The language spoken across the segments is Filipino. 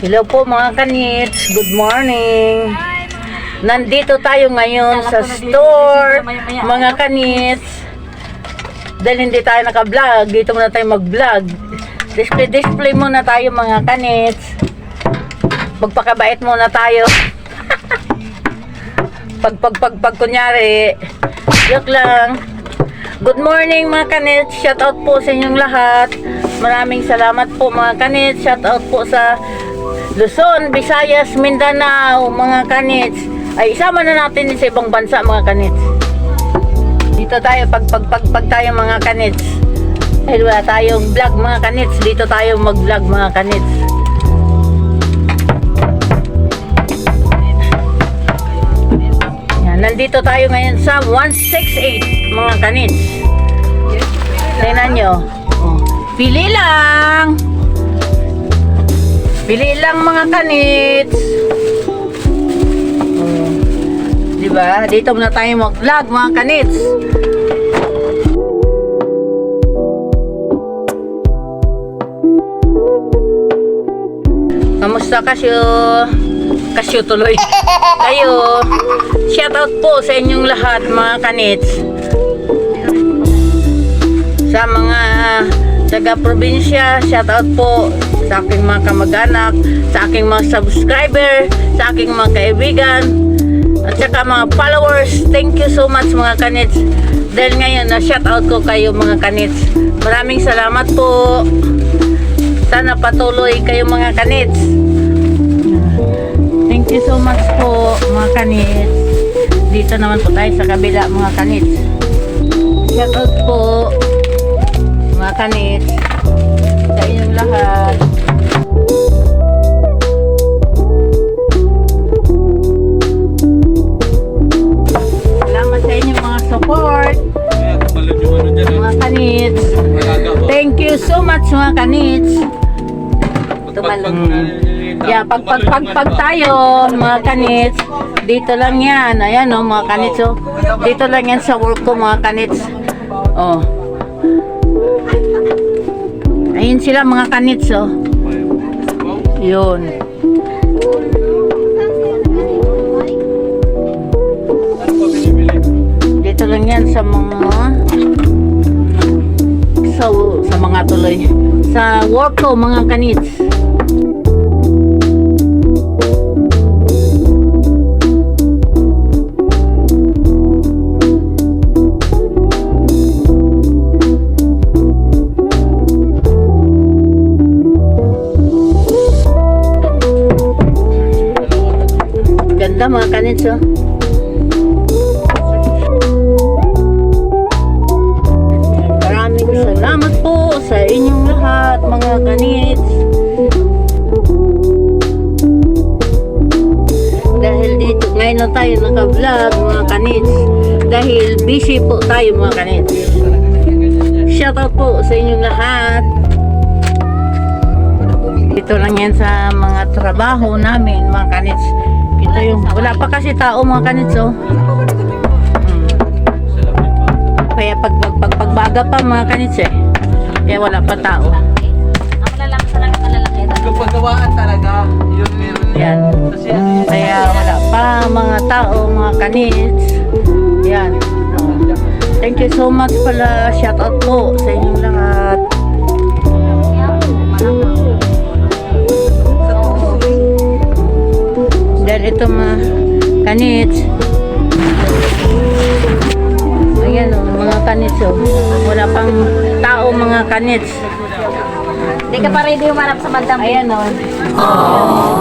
Hello po mga kanits, good morning. Nandito tayo ngayon sa store, mga kanits. Dahil hindi tayo naka-vlog, dito muna tayo mag-vlog. Display muna tayo mga kanits. Magpakabait muna tayo. pag kunyari, joke lang. Good morning mga kanits, shout out po sa inyong lahat. Maraming salamat po mga kanits, shout out po sa Luzon, Visayas, Mindanao, mga kanits. Ay, isama na natin sa ibang bansa, mga kanits. Dito tayo, pag tayo, mga kanits. Dahil wala tayong vlog, mga kanits. Dito tayo mag-vlog, mga kanits. Yan, nandito tayo ngayon sa 168, mga kanits. Tingnan nyo. Pili lang! Pili lang mga kanits. Diba? Dito muna tayo mag-vlog mga kanits. Kamusta kasyo? Kasyo tuloy. Kayo. Shoutout po sa inyong lahat mga kanits. Sa mga taga-probinsya, shoutout po sa aking mga kamag-anak, sa aking mga subscriber, sa aking mga kaibigan, at saka mga followers. Thank you so much mga kanits. Dahil ngayon na shoutout ko kayo mga kanits. Maraming salamat po. Sana patuloy kayo mga kanits. Thank you so much po mga kanits. Dito naman po tayo sa kabila mga kanits. Shoutout po mga kanits sa inyong lahat. Salamat sa inyong mga support mga kanits. Thank you so much mga kanits. Yeah, pag tayo mga kanits, dito lang yan. Ayan o mga kanits o. Dito lang yan sa work ko mga kanits. Oh. Ayun sila mga kanits oh. Yun. Dito lang yan sa mga tuloy. Sa work ko mga kanits. Ganda mga kanits oh. Maraming salamat po sa inyong lahat mga kanits. Dahil dito ngayon na tayo naka-vlog mga kanits. Dahil busy po tayo mga kanits. Shoutout po sa inyong lahat. Dito lang yan sa mga trabaho namin mga kanits. Ito yung, wala pa kasi tao mga kanits oh. Kaya pagbaga pa mga kanits eh. Kaya wala pa tao. Ang lalaki sa langit, malalaki. Yung paggawaan talaga, yun meron. Yan. Kaya wala pa mga tao mga kanits. Yan. Thank you so much pala. Shout out po sa inyong lahat. Dahil ito mga kanits. Ayan o, mga kanits o. Wala pang tao mga kanits. Hindi ka pa ready umarap sa bandang. Ayan o.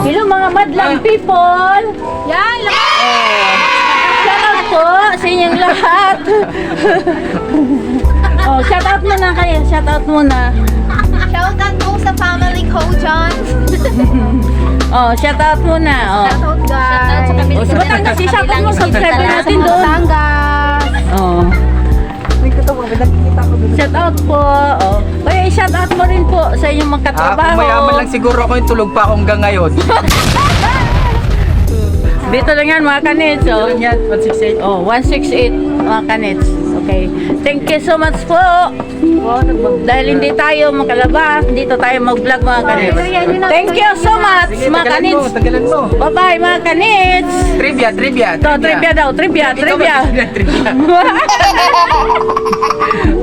Hello mga madlang people. Yan! Shout out po sa inyong lahat. Oh, shout out muna kayo. Shout out muna. Shoutout po sa family ko, John. Oh, shout out muna. Oh. Shoutout guys. Oh, sa Batangas, shout out mo subscriber natin doon. Batangas. Oh. Shout out po. Oh. Kaya shout out mo rin po sa inyong Kung magkatrabaho. mayaman lang siguro ako yung tulog pa ako hanggang ngayon. Dito lang yan mga kanits. Oh. Yan, 168. Oh, 168 mga kanits. Okay. Thank you so much po. Dahil hindi tayo makalabas, dito tayo mag-vlog mga kanits. Thank you so much Sige, mga kanits. tagalan mo. Bye-bye mga kanits. Trivia. Ito, trivia daw, trivia.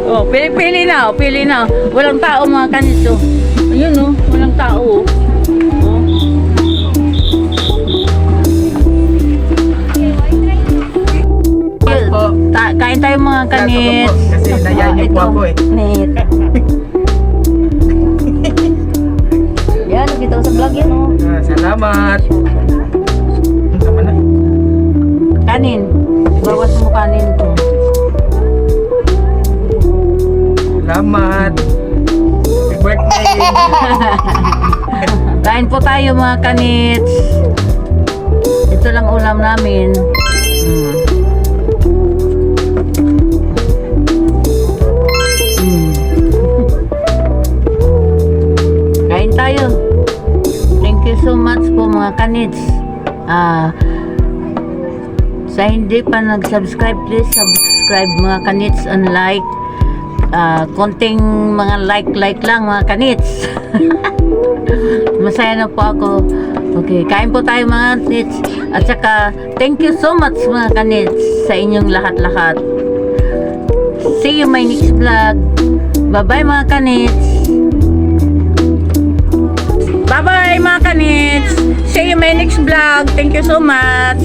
Oh, pili na. Walang tao mga kanits. Oh. Ayun oh, walang tao. Oh. Po. Kain tayo mga kanits. Kasi nayayin po ako eh. Net. Yan, nakita ko sa vlog yan oh. Salamat. Tama na. Kanin. Bawas mo kanin to. Salamat. Happy birthday. Kain po tayo mga kanits. Ito lang ulam namin. Mm. Kain tayo. Thank you so much po mga kanits. Sa hindi pa nag-subscribe, please subscribe mga kanits and like. Konting mga like lang mga kanits. Masaya na po ako. Okay, kain po tayo mga kanits. At saka, thank you so much mga kanits sa inyong lahat-lahat. See you my next vlog. Bye-bye mga kanits. Bye-bye mga kanits. See you my next vlog. Thank you so much.